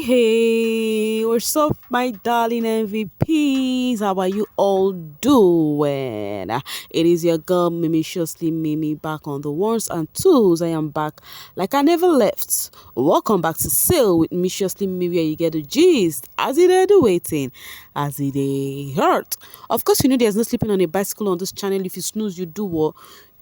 Hey, what's up, my darling MVPs? How are you all doing? It is your girl, Mimiciously Mimi, back on the ones and twos. I am back like I never left. Welcome back to Sail with Mimiciously Mimi, where you get the gist as it is waiting, as it is hurt. Of course, you know there's no sleeping on a bicycle on this channel. If you snooze, you do what?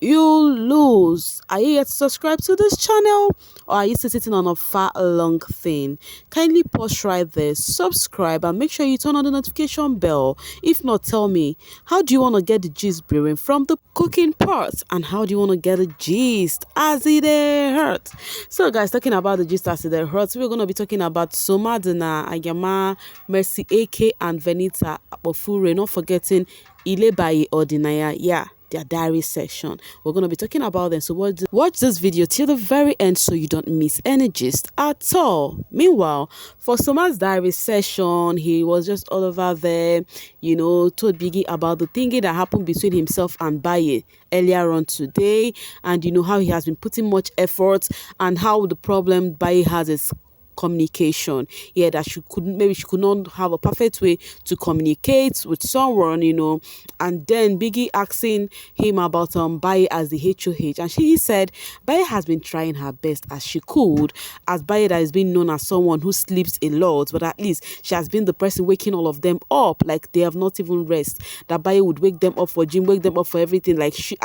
You lose. Are you yet to subscribe to this channel, or are you still sitting on a far long thing? Kindly pause right there, subscribe, and make sure you turn on the notification bell. If not, tell me, how do you want to get the gist brewing from the cooking part, and how do you want to get the gist as it hurts? So guys, talking about the gist as it hurts, we're going to be talking about Soma, Ayama, Mercy, AK, and Venita Apofure, not forgetting Baye or Bbnaija. Yeah, their diary section. We're going to be talking about them. So watch this video till the very end so you don't miss any gist at all. Meanwhile, for Soma's diary session, he was just all over there, you know, told Biggie about the thingy that happened between himself and Baye earlier on today, and you know how he has been putting much effort, and how the problem Baye has is communication. Yeah, that she could not have a perfect way to communicate with someone, you know. And then Biggie asking him about Baye as the HOH, and he said Baye has been trying her best as she could, as Baye that is being known as someone who sleeps a lot, but at least she has been the person waking all of them up, like they have not even rest. That Baye would wake them up for gym, wake them up for everything. Like she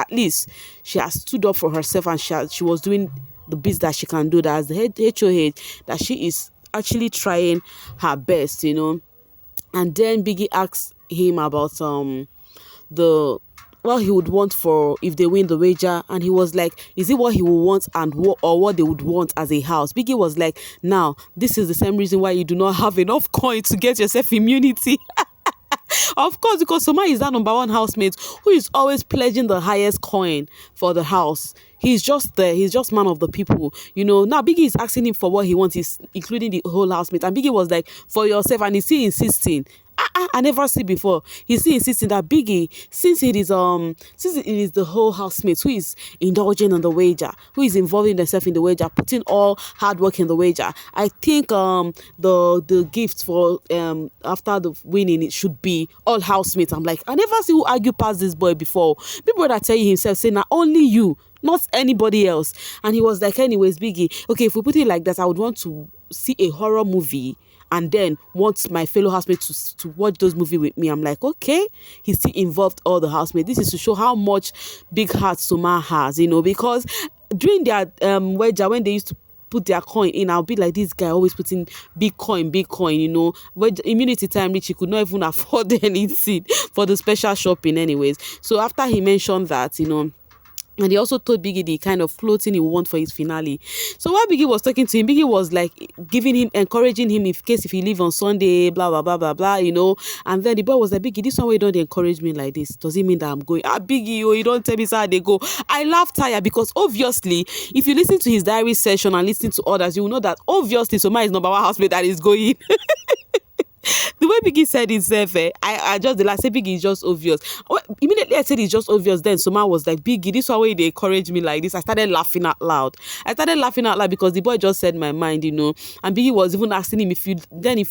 has stood up for herself, and she was doing the best that she can do, that as the HOH, that she is actually trying her best, you know. And then Biggie asked him about the what he would want for if they win the wager, and he was like, is it what he would want and what they would want as a house? Biggie was like, now this is the same reason why you do not have enough coin to get yourself immunity. Of course, because Soma is that number one housemate who is always pledging the highest coin for the house. He's just there. He's just man of the people, you know. Now Biggie is asking him for what he wants, he's including the whole housemate, and Biggie was like, for yourself, and he's still insisting. I never see before. He's still insisting that Biggie, since it is the whole housemate who is indulging in the wager, who is involving themselves in the wager, putting all hard work in the wager. I think the gift for after the winning, it should be all housemates. I'm like, I never see who argue past this boy before. People that tell you himself say, now only you, not anybody else. And he was like, anyways, Biggie, okay, if we put it like that, I would want to see a horror movie and then want my fellow housemates to watch those movies with me. I'm like, okay, he still involved all the housemates. This is to show how much big heart Soma has, you know, because during their wager, when they used to put their coin in, I'll be like, this guy always putting big coin, you know. When immunity time reach, he could not even afford anything for the special shopping anyways. So after he mentioned that, you know, and he also told Biggie the kind of clothing he would want for his finale. So while Biggie was talking to him, Biggie was like encouraging him if he leave on Sunday, blah, blah, blah, blah, blah, you know. And then the boy was like, Biggie, this one way you don't encourage me like this. Does it mean that I'm going? Biggie, you don't tell me how they go. I laughed tired because obviously, if you listen to his diary session and listen to others, you will know that obviously Soma is number one housemate that is going. The way Biggie said himself, I just say Biggie is just obvious. Immediately I said it's just obvious. Then Soma was like, Biggie, this one way they encourage me like this. I started laughing out loud. Because the boy just said my mind, you know. And Biggie was even asking him, if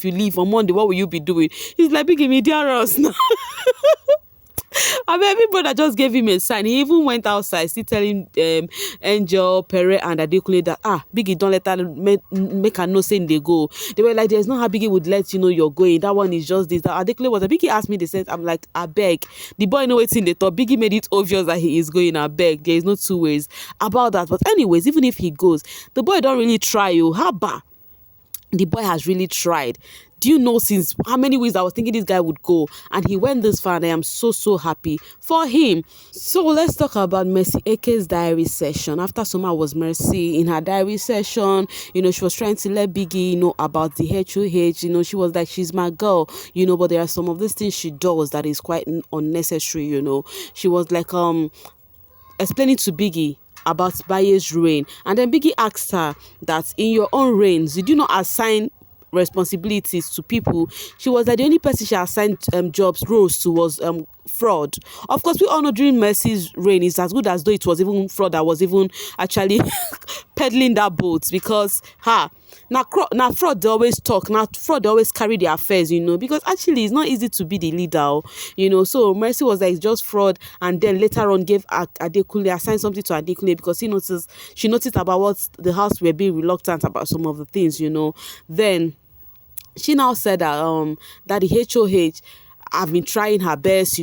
you leave on Monday, what will you be doing? He's like, Biggie, me dear us now. I mean, every brother just gave him a sign. He even went outside, still telling Angel, Pere, and Adekunle that Biggie, don't let her make her know saying they go. They were like, there's no how Biggie would let you know you're going. That one is just this. That Adekunle was. Biggie asked me, they said, I'm like, I beg. The boy know what's in the top. Biggie made it obvious that he is going. I beg. There is no two ways about that. But anyways, even if he goes, the boy don't really try you. How bad? The boy has really tried. Do you know since how many weeks I was thinking this guy would go, and he went this far, and I am so happy for him. So let's talk about Mercy Ake's diary session. After Soma was Mercy in her diary session, you know, she was trying to let Biggie know about the HOH, you know. She was like, she's my girl, you know, but there are some of these things she does that is quite unnecessary, you know. She was like explaining to Biggie about Baye's reign, and then Biggie asked her that in your own reigns, did you not assign responsibilities to people? She was like, the only person she assigned roles to was fraud. Of course, we all know during Mercy's reign, it's as good as though it was even fraud that was even actually peddling that boat, because now fraud they always talk, now fraud they always carry their affairs, because actually it's not easy to be the leader, so Mercy was like just fraud, and then later on gave Adekunle, assigned something to Adekunle because she noticed about what the house were being reluctant about some of the things, then she now said that the HOH have been trying her best,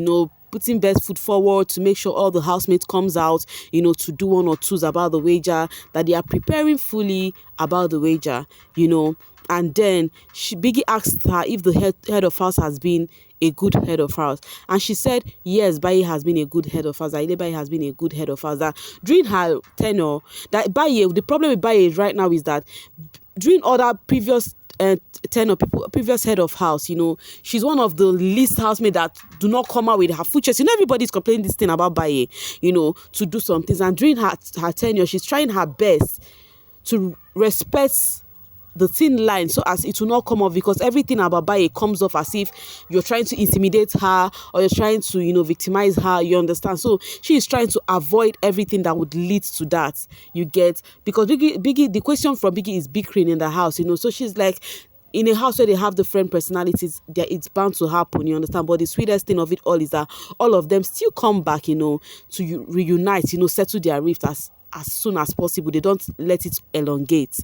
putting best foot forward to make sure all the housemates comes out, to do one or twos about the wager, that they are preparing fully about the wager, and then Biggie asked her if the head of house has been a good head of house, and she said yes, Baye has been a good head of house, that Baye has been a good head of house, that during her tenure, that Baye, the problem with Baye right now is that during other previous previous head of house, she's one of the least housemates that do not come out with her food chest. Everybody's complaining this thing about Baye, to do some things, and during her tenure, she's trying her best to respect the thin line so as it will not come off, because everything about Baye comes off as if you're trying to intimidate her or you're trying to victimize her, you understand? So she is trying to avoid everything that would lead to that, you get, because Biggie, the question from Biggie is bickering in the house, so she's like, in a house where they have different personalities, it's bound to happen, you understand? But the sweetest thing of it all is that all of them still come back, to reunite, settle their rift as soon as possible. They don't let it elongate,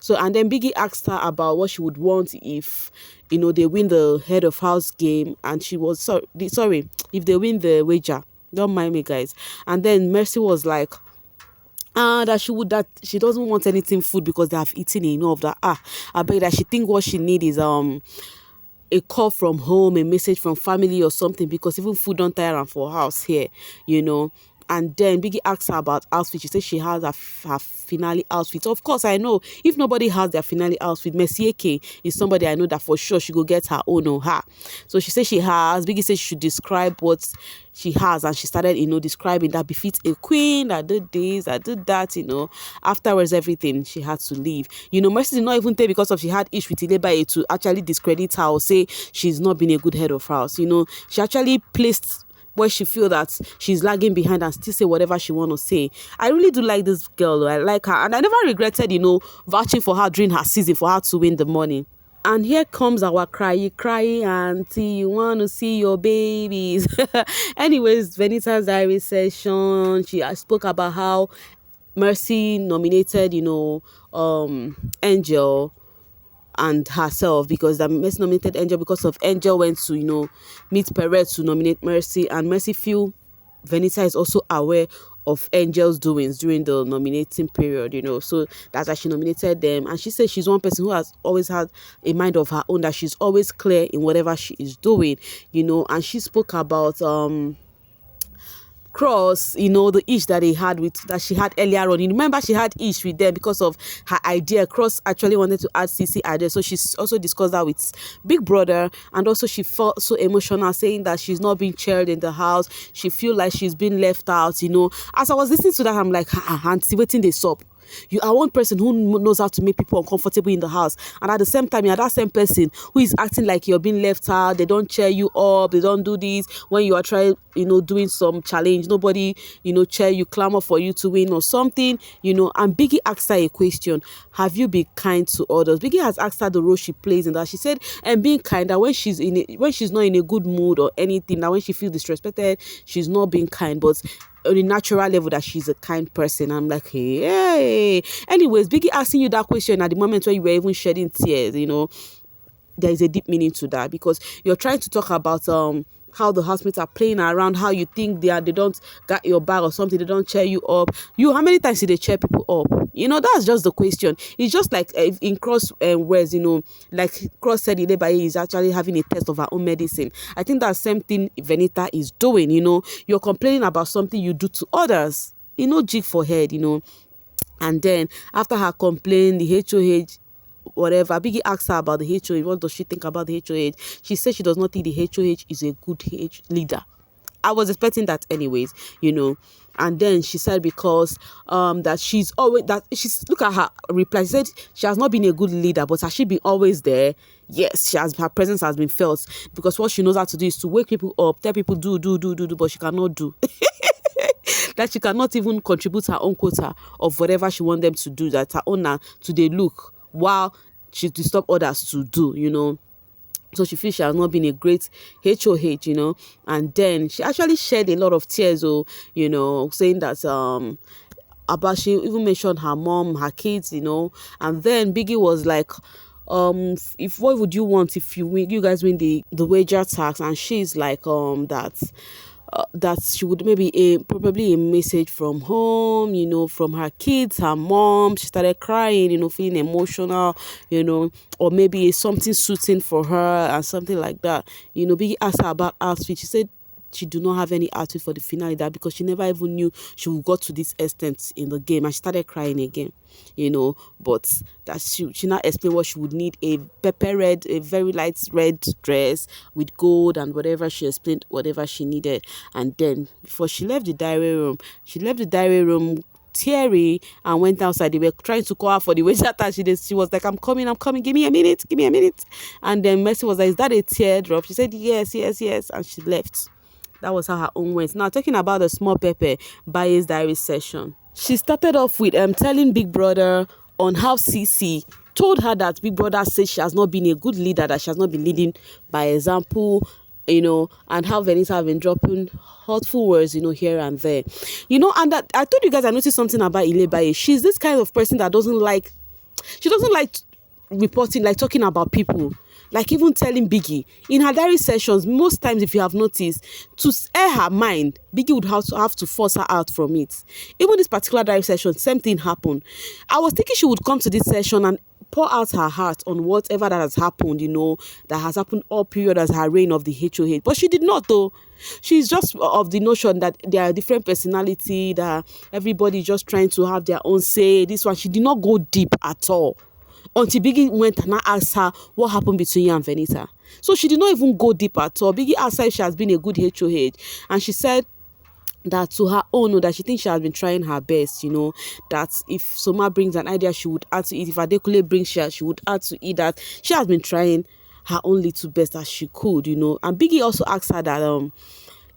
So, and then Biggie asked her about what she would want if, they win the head of house game, and she was sorry, if they win the wager. Don't mind me, guys. And then Mercy was like, that she doesn't want anything food because they have eaten enough. That I bet that she think what she need is a call from home, a message from family or something, because even food don't tire her for house here, And then Biggie asked her about outfit. She said she has her finale outfit. Of course, I know if nobody has their finale outfit, Mercy Eke is somebody I know that for sure she go get her own or her. So she said she has. Biggie said she should describe what she has, and she started, describing that befits a queen, that did this, that did that, Afterwards, everything, she had to leave. Mercy did not even take because of she had issue with Baye to actually discredit her or say she's not been a good head of house. She actually placed where she feel that she's lagging behind and still say whatever she want to say. I really do like this girl, though. I like her, and I never regretted, vouching for her during her season for her to win the money. And here comes our cry auntie, you want to see your babies. Anyways, Venita's diary session, she spoke about how Mercy nominated, Angel and herself, because the Mercy nominated Angel because of Angel went to, meet Perez to nominate Mercy, and Mercy feel Venita is also aware of Angel's doings during the nominating period, so that's why she nominated them. And she says she's one person who has always had a mind of her own, that she's always clear in whatever she is doing, and she spoke about Cross, the issue that she had earlier on. You remember she had issue with them because of her idea. Cross actually wanted to add CC idea, so she's also discussed that with Big Brother, and also she felt so emotional, saying that she's not being cheered in the house. She feel like she's been left out. As I was listening to that, I'm like, auntie, waiting this up. You are one person who knows how to make people uncomfortable in the house, and at the same time, you're that same person who is acting like you're being left out. They don't cheer you up. They don't do this when you are trying, doing some challenge. Nobody, cheer you, clamor for you to win or something, And Biggie asked her a question: have you been kind to others? Biggie has asked her the role she plays in that. She said, and being kind, that when she's not in a good mood or anything, that when she feels disrespected, she's not being kind, but on a natural level that she's a kind person. I'm like, hey. Anyways, Biggie asking you that question at the moment where you were even shedding tears, there is a deep meaning to that, because you're trying to talk about how the housemates are playing around, how you think they don't got your back or something, they don't cheer you up. How many times did they cheer people up? That's just the question. It's just like in Cross words, like Cross said, Baye is actually having a test of her own medicine. I think that same thing Venita is doing. You're complaining about something you do to others. Jig for head. And then after her complaint, the HOH, whatever, Biggie asked her about the HOH. What does she think about the HOH? She said she does not think the HOH is a good leader I was expecting that anyways, you know. And then she said because that she's always that she's look at her reply. She said she has not been a good leader, but has she been always there? Yes, she has. Her presence has been felt because what she knows how to do is to wake people up, tell people do, but she cannot do. That she cannot even contribute her own quota of whatever she wants them to do. That her owner to the look while she disturb others to do, you know. So she feels she has not been a great HOH, you know. And then she actually shed a lot of tears, you know, saying that about she even mentioned her mom, her kids, you know. And then Biggie was like, if what would you want if you guys win the wager tax? And she's like that she would maybe probably a message from home, you know, from her kids, her mom. She started crying, you know, feeling emotional, you know, or maybe something suiting for her and something like that. You know, Biggie asked her about outfit. She said she do not have any outfit for the finale, that because she never even knew she would go to this extent in the game, and she started crying again, you know. But that she now explained what she would need: a pepper red, a very light red dress with gold and whatever. She explained whatever she needed. And then before she left the diary room teary and went outside. They were trying to call her for the waiter that she was like, I'm coming, give me a minute. And then Mercy was like, is that a teardrop? She said yes, and she left. That was how her own went. Now, talking about the small pepper, Baye's diary session. She started off with telling Big Brother on how CC told her that Big Brother said she has not been a good leader, that she has not been leading by example, you know, and how Venita have been dropping hurtful words, you know, here and there. You know, and that I told you guys I noticed something about Ile Baye. She's this kind of person that doesn't like reporting, like talking about people. Like even telling Biggie in her diary sessions, most times if you have noticed, to air her mind, Biggie would have to force her out from it. Even this particular diary session, same thing happened. I was thinking she would come to this session and pour out her heart on whatever that has happened, you know, that has happened all period as her reign of the HOH. But she did not, though. She's just of the notion that there are different personality, that everybody just trying to have their own say. This one, she did not go deep at all. Until Biggie went and asked her what happened between you and Venita. So she did not even go deep at all. Biggie asked her if she has been a good HOH. And she said that to her own, that she thinks she has been trying her best, you know, that if Soma brings an idea, she would add to it. If Adekule brings she would add to it, that she has been trying her own little best as she could, you know. And Biggie also asked her that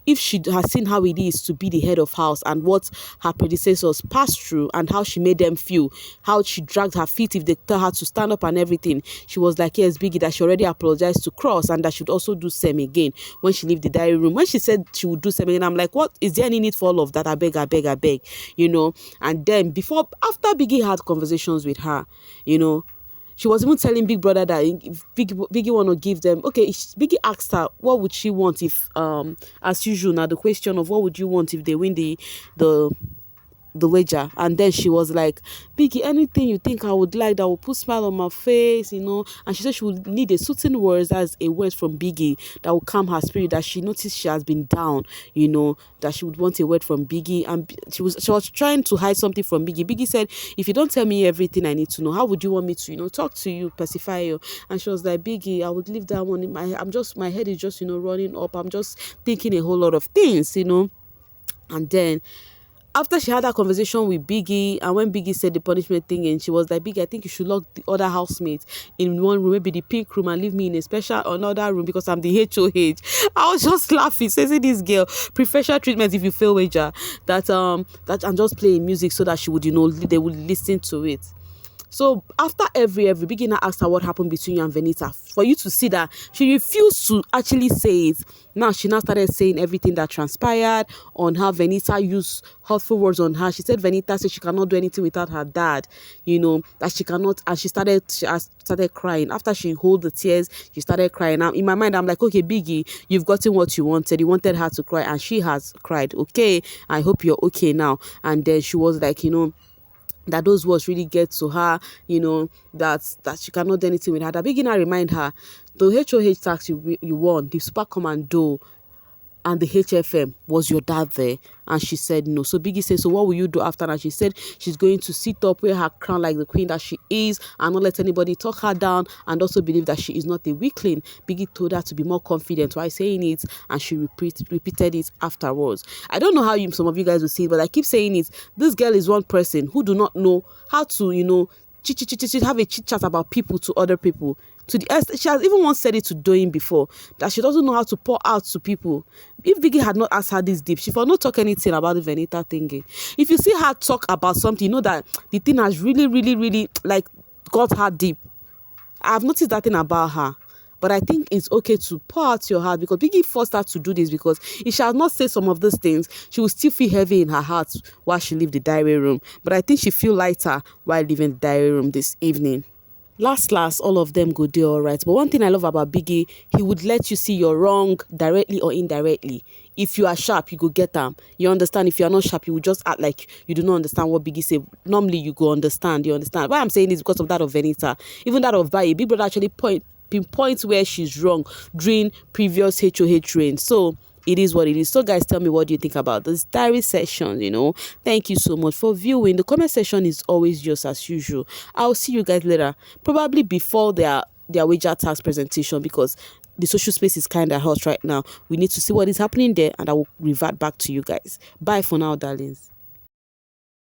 if she has seen how it is to be the head of house and what her predecessors passed through and how she made them feel, how she dragged her feet if they tell her to stand up and everything, she was like, yes, Biggie, that she already apologized to Cross and that she would also do same again when she left the diary room. When she said she would do same again, I'm like, what is there any need for all of that? I beg, you know. And then after Biggie had conversations with her, you know, she was even telling Big Brother that if Biggie want to give them, okay, Biggie asked her what would she want if, as usual, now the question of what would you want if they win the wager. And then she was like, Biggie, anything you think I would like that will put smile on my face, you know. And she said she would need a certain words, as a word from Biggie that will calm her spirit, that she noticed she has been down, you know, that she would want a word from Biggie. And she was trying to hide something from Biggie. Biggie said, if you don't tell me everything I need to know, how would you want me to, you know, talk to you, pacify you? And she was like, Biggie, I would leave that one in my head is just, you know, running up. I'm just thinking a whole lot of things, you know. And then after she had that conversation with Biggie, and when Biggie said the punishment thing, and she was like, Biggie, I think you should lock the other housemates in one room, maybe the pink room, and leave me in a special another room because I'm the HOH. I was just laughing, saying this girl preferential treatment if you fail wager, that I'm just playing music so that she would, you know, they would listen to it. So after every Biggie asked her what happened between you and Venita, for you to see that she refused to actually say it. Now she started saying everything that transpired, on how Venita used hurtful words on her. She said Venita said she cannot do anything without her dad, you know, that she cannot, and she started crying. After she held the tears, she started crying. Now in my mind, I'm like, okay, Biggie, you've gotten what you wanted. You wanted her to cry, and she has cried. Okay, I hope you're okay now. And then she was like, you know, that those words really get to her, you know, that she cannot do anything with her. That Biggie now remind her, the HOH tax you won, the super commando, and the HFM, was your dad there? And she said no. So Biggie said, so what will you do after? And she said she's going to sit up, wear her crown like the queen that she is, and not let anybody talk her down, and also believe that she is not a weakling. Biggie told her to be more confident while saying it, and she repeated it afterwards. I don't know how some of you guys will see it, but I keep saying it. This girl is one person who do not know how to, have a chit chat about people to other people. She has even once said it to Doyin before, that she doesn't know how to pour out to people. If Biggie had not asked her this deep, she would not talk anything about the Venita thingy. If you see her talk about something, you know that the thing has really, really, really like got her deep. I've noticed that thing about her. But I think it's okay to pour out your heart, because Biggie forced her to do this, because if she had not said some of these things, she will still feel heavy in her heart while she leave the diary room. But I think she feel lighter while leaving the diary room this evening. Last, all of them go do all right. But one thing I love about Biggie, he would let you see you're wrong directly or indirectly. If you are sharp, you go get them. You understand? If you are not sharp, you will just act like you do not understand what Biggie say. Normally, you go understand. You understand? Why I'm saying this because of that of Venita. Even that of Baye. Big Brother actually pinpoints where she's wrong during previous HOH reign. So it is what it is. So guys, tell me, what do you think about this diary session? Thank you so much for viewing. The comment section is always just as usual. I'll see you guys later, probably before their wager tax presentation, because the social space is kind of hot right now. We need to see what is happening there, and I will revert back to you guys. Bye for now, darlings.